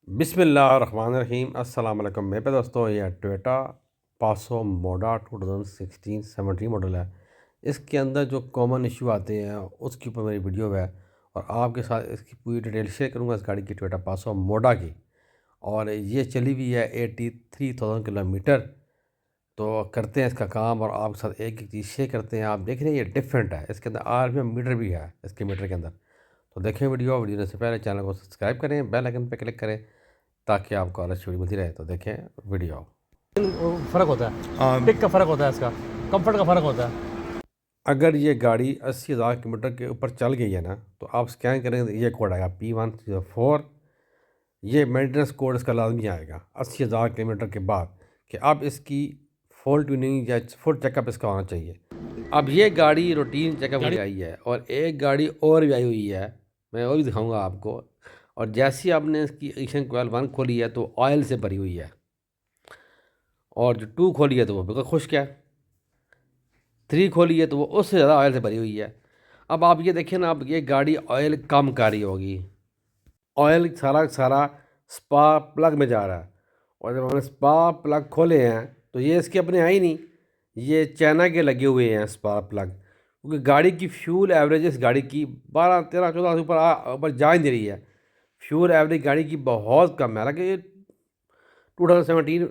बिस्मिल्लाहिर्रहमानिर्रहीम। अस्सलाम वालेकुम। मेरे पे दोस्तों ये टोयोटा पासो मोडा 2016-17 मॉडल है। इसके अंदर जो कॉमन इशू आते हैं उसके ऊपर मेरी वीडियो है और आपके साथ इसकी पूरी डिटेल शेयर करूंगा इस गाड़ी की, टोयोटा पासो मोडा की। और ये चली हुई है 83,000 किलोमीटर। तो करते हैं इसका काम और आपके साथ एक एक चीज़ शेयर करते हैं। आप देख रहे हैं ये डिफरेंट है, इसके अंदर RPM मीटर भी है इसके मीटर के अंदर। तो देखें वीडियो से पहले चैनल को सब्सक्राइब करें, बेल आइकन पर क्लिक करें ताकि आपको अलग वीडियो मिलती रहे। तो देखें वीडियो। फ़र्क होता है, पिक का फ़र्क होता है, इसका कंफर्ट का फ़र्क होता है। अगर ये गाड़ी 80,000 किलोमीटर के ऊपर चल गई है ना, तो आप स्कैन करेंगे तो ये कोड आएगा P104। ये मेंटेनेंस कोड इसका लाजमी आएगा 80,000 किलोमीटर के बाद कि अब इसकी फुल ट्यूनिंग या फुल चेकअप इसका होना चाहिए। अब ये गाड़ी रूटीन चेकअप हो आई है और एक गाड़ी और भी आई हुई है, मैं वो भी दिखाऊंगा आपको। और जैसी आपने इसकी इग्निशन कॉइल 1 खोली है तो ऑयल से भरी हुई है, और जो 2 खोली है तो वो बिल्कुल खुश्क है, 3 खोली है तो वो उससे ज़्यादा ऑयल से भरी हुई है। अब आप ये देखिए ना, अब ये गाड़ी ऑयल कम कर रही होगी, ऑयल सारा का सारा स्पा प्लग में जा रहा है। और जब हमने स्पा प्लग खोले हैं तो ये इसके अपने आई नहीं, ये चाइना के लगे हुए हैं स्पा प्लग, क्योंकि गाड़ी की फ्यूल एवरेज इस गाड़ी की 12, 13, 14 से ऊपर जा ही नहीं रही है। फ्यूल एवरेज गाड़ी की बहुत कम है। हालांकि ये 2017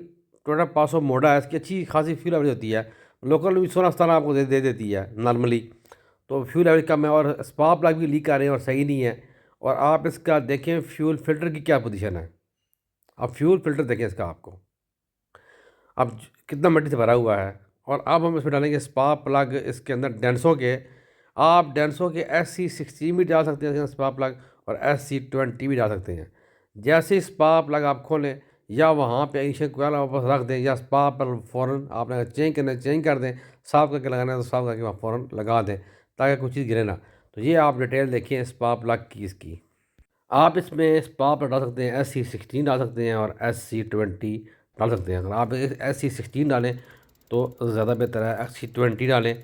टोयोटा पासो मोडा है, इसकी अच्छी खासी फ्यूल एवरेज होती है। लोकल भी 16-17 आपको दे देती है नॉर्मली। तो फ्यूल एवरेज कम है और स्पा प्लग भी लीक आ रहे हैं और सही नहीं है। और आप इसका देखें फ्यूल फिल्टर की क्या पोजीशन है। अब फ्यूल फिल्टर देखें इसका आपको, अब कितना मिट्टी से भरा हुआ है। और अब हम इसमें डालेंगे स्पा प्लग इसके अंदर डेंसो के। आप डेंसो के SC16 भी डाल सकते हैं स्पा प्लग, और SC20 भी डाल सकते हैं। जैसे स्पा प्लग आप खोलें या वहाँ पे इग्निशन कॉइल वापस रख दें, या स्पा पर फ़ौरन आपने अगर चेंज करना है चेंज कर दें, साफ़ करके लगाना है तो साफ़ करके वहाँ फ़ौरन लगा दें ताकि कुछ चीज़ गिरे ना। तो ये आप डिटेल देखिए स्पा प्लग की इसकी। आप इसमें स्पा प्लग डाल सकते हैं, SC16 डाल सकते हैं और SC20 डाल सकते हैं। अगर आप SC16 डालें तो ज़्यादा बेहतर है, SC20 डालें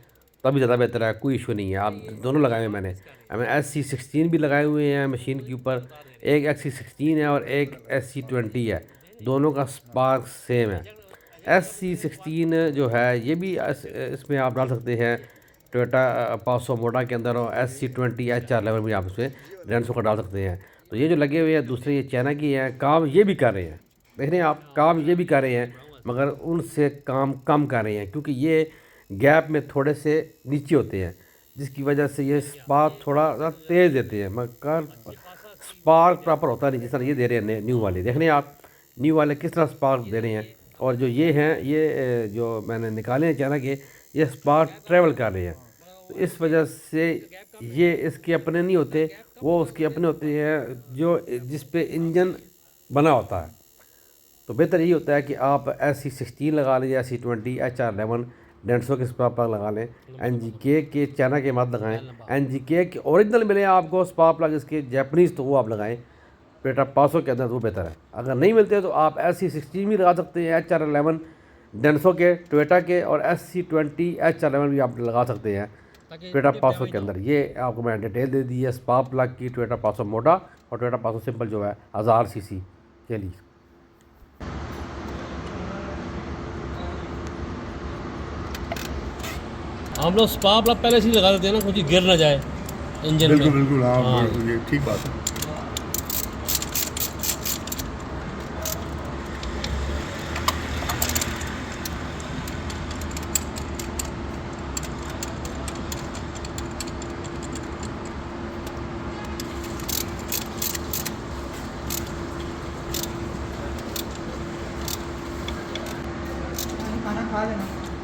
तभी ज़्यादा बेहतर है, कोई इशू नहीं है। आप दोनों लगाए हुए मैंने SC16 भी लगाए हुए हैं मशीन के ऊपर, एक SC16 है और एक SC20 है, दोनों का स्पार्क सेम है। SC16 जो है ये भी इसमें आप डाल सकते हैं टोयोटा पासो मोडा के अंदर, और SC20 HR11 भी आप इसमें डेंसो का डाल सकते हैं। तो ये जो लगे हुए हैं दूसरे ये चाइना की हैं, काम ये भी कर रहे हैं, देख रहे हैं आप, काम ये भी कर रहे हैं मगर उनसे काम कम कर रहे हैं, क्योंकि ये गैप में थोड़े से नीचे होते हैं जिसकी वजह से ये स्पार्क थोड़ा सा तेज़ देते हैं, मगर स्पार्क प्रॉपर होता नहीं जिस तरह ये दे रहे हैं न्यू वाले। देख रहे हैं आप न्यू वाले किस तरह स्पार्क दे रहे हैं। और जो ये हैं ये जो मैंने निकाले हैं चाइना के, ये स्पार्क ट्रेवल कर रहे हैं। तो इस वजह से ये इसके अपने नहीं होते, वो उसके अपने होते हैं जो जिस पे इंजन बना होता है। तो बेहतर यही होता है कि आप SC16 लगा लें, SC20, HR11 डेंसो के स्पा प्लग लगा लें। NGK के चाइना के मत लगाएं, NGK के ओरिजिनल मिले आपको स्पा प्लग इसके जैपनीज़, तो वो आप लगाएं टोयोटा पासो के अंदर, वो बेहतर है। अगर नहीं मिलते तो आप SC16 भी लगा सकते हैं, HR11 डेंसो के टोयोटा के, और SC20 HR11 भी आप लगा सकते हैं टोयोटा पासो के अंदर। ये आपको मैंने डिटेल दे दी है स्पा प्लग की, टोयोटा पासो मोडा और टोयोटा पासो सिंपल जो है 1000 cc के लिए। हम लोग स्पा प्लग पहले से ही लगा देते हैं ना, कुछ गिर ना जाए इंजन में। बिल्कुल बिल्कुल, हाँ ये ठीक बात है।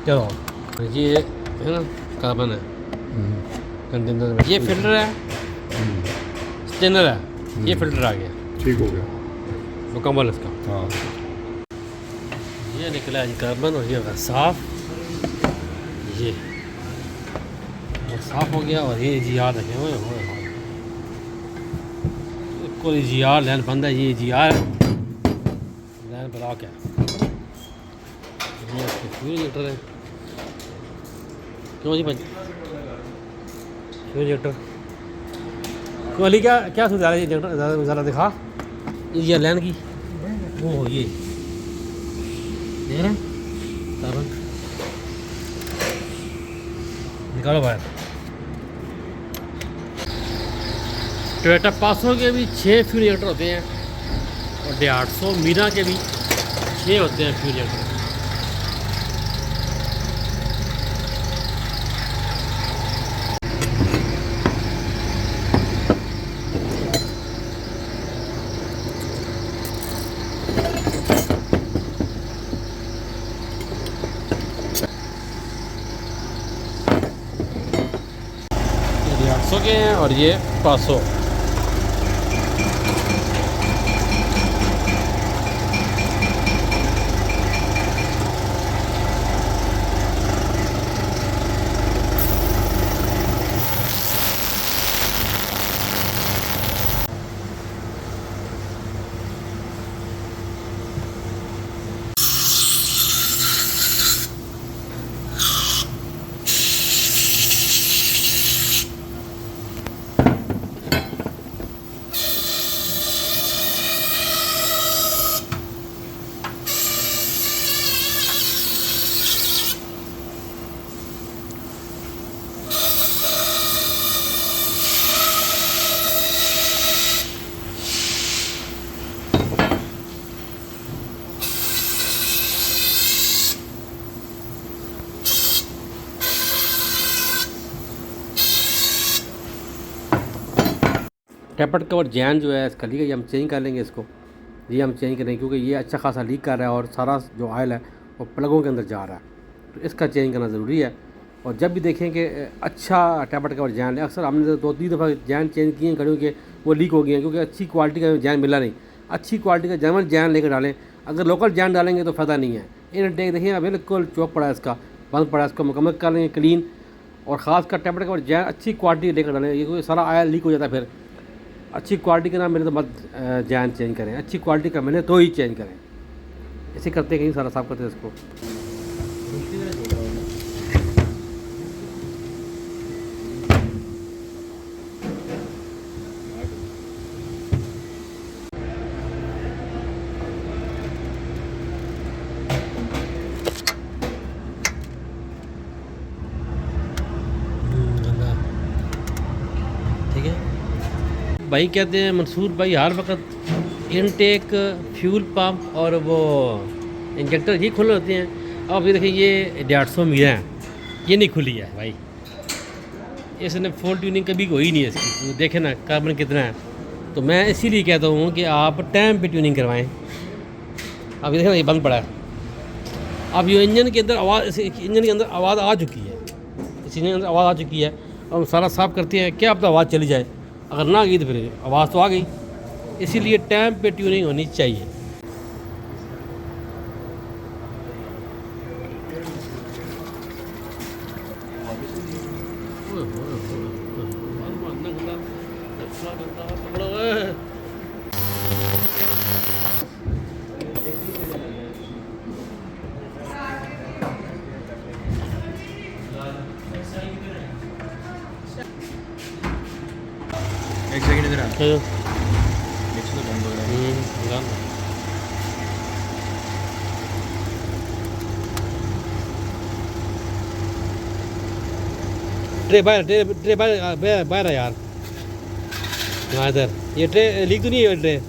चलो ये है ना कार्बन है कंटेनर में, ये फिल्टर है, स्टेनर है, ये फिल्टर आ गया, ठीक हो गया मुकम्मल इसका। हाँ। ये निकला है कार्बन और ये साफ, ये साफ हो गया। और ये GR देखें, कोई GR लाइन बंद है, ये GR लाइन ब्लॉक है। ये इसके फ्यूल इंजेक्टर है, क्यों जी भाई फ्यूल इंजेक्टर क्यों अली, क्या क्या सुविधा है इंजेक्टर ज़्यादा दिखा ये लाइन की। वो ये देख रहे हैं कार्बन, निकालो बाहर। टोयोटा पासो के भी 6 फ्यूल इंजेक्टर होते हैं और 800 मीरा के भी 6 होते हैं फ्यूल इंजेक्टर। ये 800 के हैं और ये 500। टेपर्ड कवर जैन जो है इसका लीक है, ये हम चेंज कर लेंगे इसको। ये हम चेंज करेंगे क्योंकि ये अच्छा खासा लीक कर रहा है और सारा जो ऑयल है वो प्लगों के अंदर जा रहा है, तो इसका चेंज करना ज़रूरी है। और जब भी देखें कि अच्छा टेपर्ड कवर जैन है, अक्सर हमने 2-3 दफ़ा जैन चेंज किए हैं गाड़ियों के, वो लीक हो गए हैं क्योंकि अच्छी क्वालिटी का जैन मिला नहीं। अच्छी क्वालिटी का जर्मन जैन लेकर डालें, अगर लोकल जैन डालेंगे तो फ़ायदा नहीं है। इनटेक देखिए बिल्कुल चौक पड़ा है, इसका बंद पड़ा है, इसको मुकम्मल कर लेंगे क्लीन। और ख़ास कर टेपर्ड कवर जैन अच्छी क्वालिटी लेकर डालें, ये कोई सारा ऑयल लीक हो जाता है। फिर अच्छी क्वालिटी का ना मिले तो मत जैन चेंज करें, अच्छी क्वालिटी का मिले तो ही चेंज करें। ऐसे करते कहीं सारा साफ करते हैं इसको। ठीक है भाई, कहते हैं मंसूर भाई हर वक्त इनटेक, फ्यूल पंप और वो इंजेक्टर ये खुले होते हैं। अब ये देखिए ये 150 मीरा है, ये नहीं खुली है भाई, इसने फुल ट्यूनिंग कभी कोई नहीं है इसकी। तो देखें ना कार्बन कितना है, तो मैं इसीलिए कहता हूँ कि आप टाइम पे ट्यूनिंग करवाएं। अब ये देखें ना ये बंद पड़ा है। अब ये इंजन के अंदर आवाज़, इंजन के अंदर आवाज़ आ चुकी है, इस इंजन के अंदर आवाज़ आ चुकी है। अब हम सारा साफ़ करते हैं, क्या पता आवाज़ चली जाए, अगर ना गई तो फिर आवाज़ तो आ गई। इसीलिए टाइम पे ट्यूनिंग होनी चाहिए। एक सेकंड इधर आ, तो मिक्स तो बंद हो रहा है। ट्रे बाहर, ट्रे बाहर बाहर है यार। हाँ इधर ये ट्रे लीक तो नहीं है ट्रे।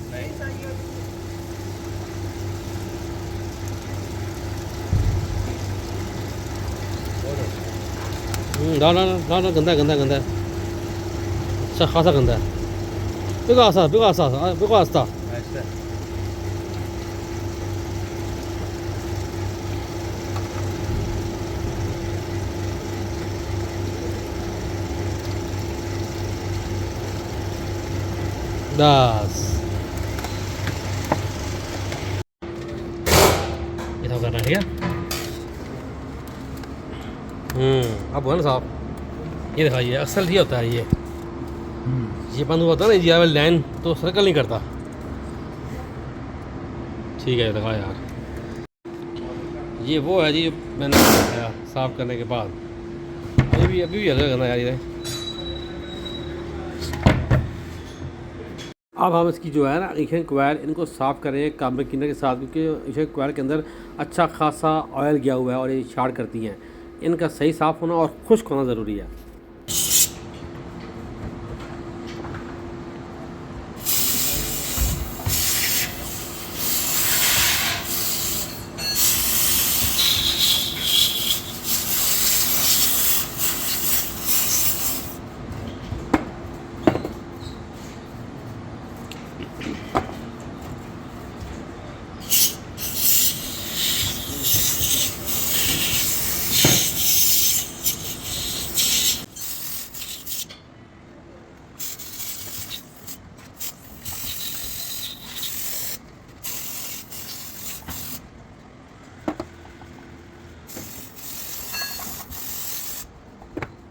ना ना ना ना, गंदा गंदा गंदा, अच्छा खासा गंदा है। बिल्कुल आस्ता, बिल्कुल आस्ता, बिल्कुल आस्ता। बस ये तो करना, ठीक है। अब हुआ ना साहब, ये दिखाइए असल ये होता है, ये बंद हुआ था ना जी वाली लाइन, तो सर्कल नहीं करता। ठीक है दिखा यार, ये वो है जी मैंने बताया साफ़ करने के बाद। अभी भी हल्का करना यार ये। अब हम इसकी जो है ना ईंधन कोयल इनको साफ़ करें काम्बिक क्लीनर के साथ, क्योंकि ईंधन कोयल के अंदर अच्छा खासा ऑयल गया हुआ है और ये शार्ट करती हैं। इनका सही साफ़ होना और खुश्क होना ज़रूरी है।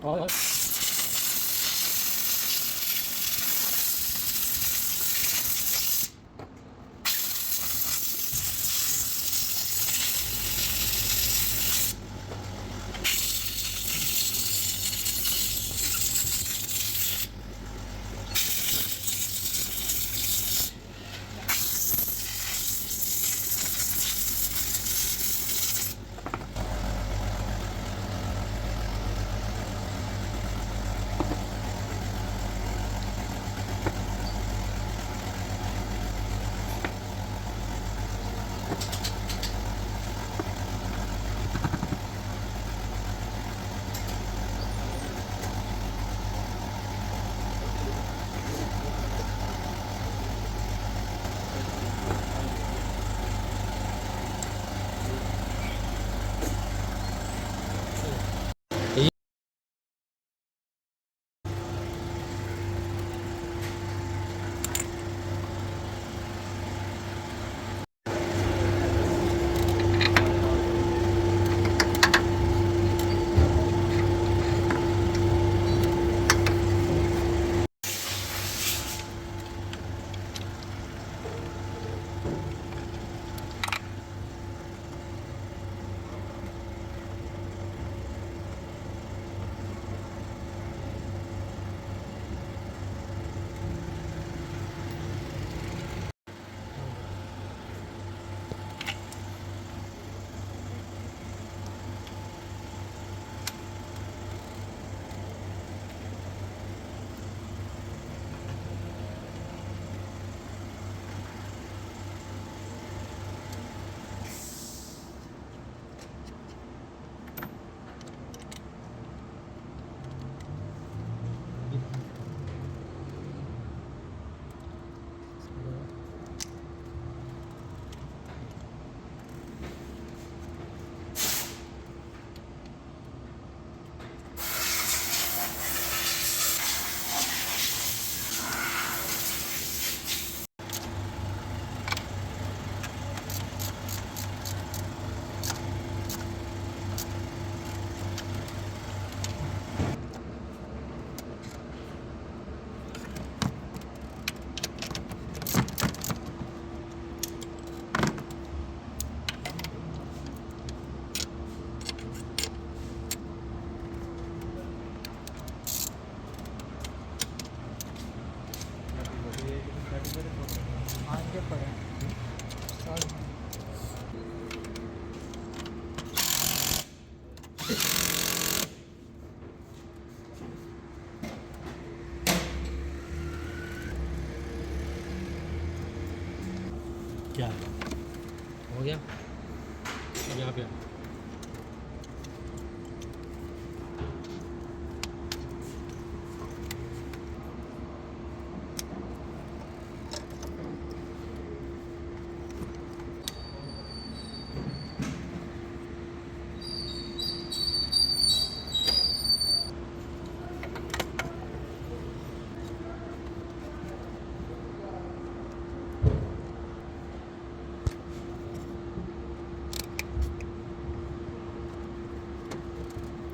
और क्या हो गया यहाँ पे?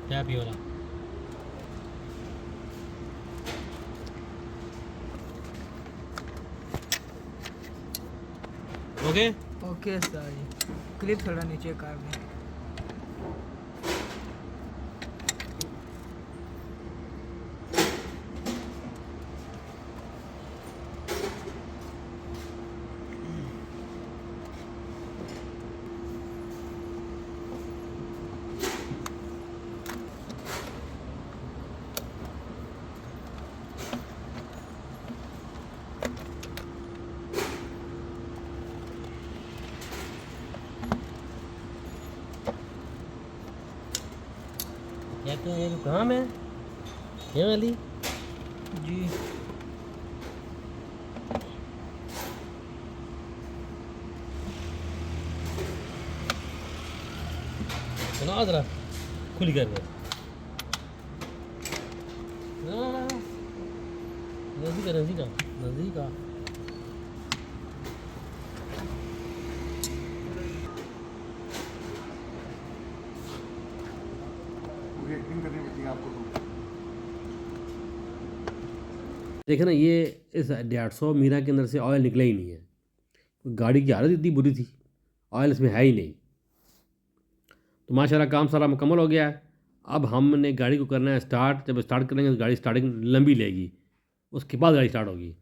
क्या भी हो रहा? ओके ओके सर जी, क्लिप थोड़ा नीचे कर दें। कहते हैं ये जो काम है ये वाली जी सुना जरा खुली कर दे नज़दीक आ देखे ना ये इस 150 मीरा के अंदर से ऑयल निकला ही नहीं है। गाड़ी की हालत इतनी बुरी थी, ऑयल इसमें है ही नहीं। तो माशाल्लाह काम सारा मुकम्मल हो गया है। अब हमने गाड़ी को करना है स्टार्ट। जब स्टार्ट करेंगे तो गाड़ी स्टार्टिंग लंबी लेगी, उसके बाद गाड़ी स्टार्ट होगी।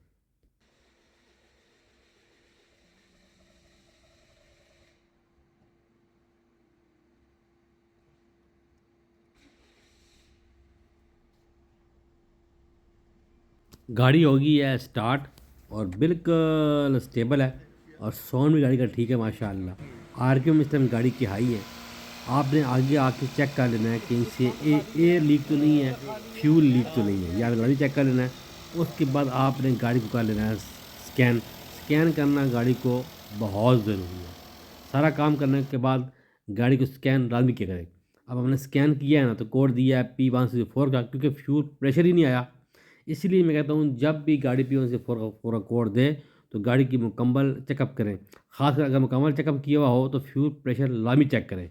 गाड़ी होगी है स्टार्ट और बिल्कुल स्टेबल है और साउंड भी गाड़ी का ठीक है माशाल्लाह। आरपीएम इस टाइम गाड़ी की हाई है। आपने आगे आके चेक कर लेना है कि इनसे एयर लीक तो नहीं है, फ्यूल लीक तो नहीं है, या गाड़ी चेक कर लेना है। उसके बाद आपने गाड़ी को कर लेना है स्कैन करना गाड़ी को बहुत ज़रूरी है। सारा काम करने के बाद गाड़ी को स्कैन लाजमी किया करें। अब हमने स्कैन किया है ना तो कोड दिया है P104 का, क्योंकि फ्यूल प्रेशर ही नहीं आया। इसलिए मैं कहता हूँ जब भी गाड़ी P104 का पूरा कोड दे तो गाड़ी की मुकम्मल चेकअप करें। ख़ासकर अगर मुकम्मल चेकअप किया हुआ हो तो फ्यूल प्रेशर लाजमी चेक करें,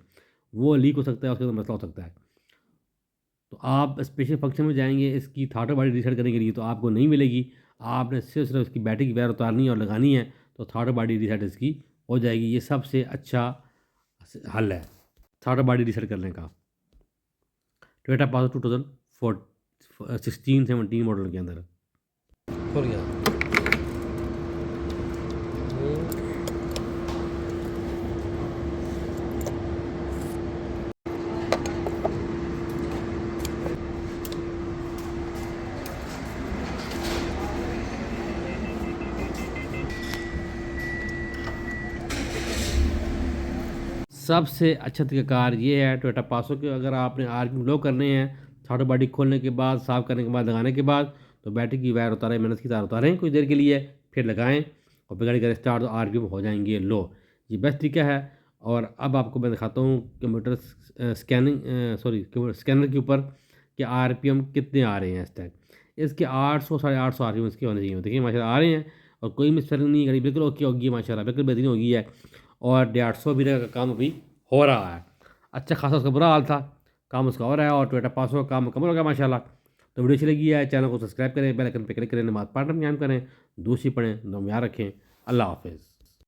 वो लीक हो सकता है, उसके अंदर मसला हो सकता है। तो आप स्पेशल फंक्शन में जाएंगे इसकी थ्रॉटल बॉडी रीसेट करने के लिए तो आपको नहीं मिलेगी। आपने सिर्फ इसकी बैटरी की वायर उतारनी है और लगानी है तो थ्रॉटल बॉडी रीसेट इसकी हो जाएगी। ये सबसे अच्छा हल है थ्रॉटल बॉडी रीसेट करने का। टोयोटा पासो 2016-17 मॉडल के अंदर हो गया। सबसे अच्छा तरीक़ाकार ये है टोयोटा पासो के, अगर आपने आरपीएम लो करने हैं थ्रॉटल बॉडी खोलने के बाद, साफ़ करने के बाद, लगाने के बाद, तो बैटरी की वायर उतारें, मेहनत की तार उतारें कुछ देर के लिए, फिर लगाएं और फिर गाड़ी करें स्टार्ट तो आरपीएम हो जाएंगे लो। ये बेस्ट तरीका है। और अब आपको मैं दिखाता हूँ कंप्यूटर स्कैनर के ऊपर कि आरपीएम कितने आ रहे हैं इस टाइम। इसके 800 850 आरपीएम इसके होने चाहिए। देखिए माशाल्लाह आ रहे हैं और कोई मिस्टेक नहीं है, गाड़ी बिल्कुल ओके होगी माशाल्लाह, बिल्कुल बेहतरीन होगी है। और 150 मीटर का काम अभी हो रहा है। अच्छा खासा उसका बुरा हाल था, काम उसका हो रहा है और टोयोटा पासो का काम मुकम्मल हो गया माशाल्लाह। तो वीडियो अच्छी लगी है चैनल को सब्सक्राइब करें, बेल आइकन पर क्लिक करें, नमाज़ पढ़ना करें, दूसरी पढ़ें, दुआ में याद रखें। अल्लाह हाफ़िज़।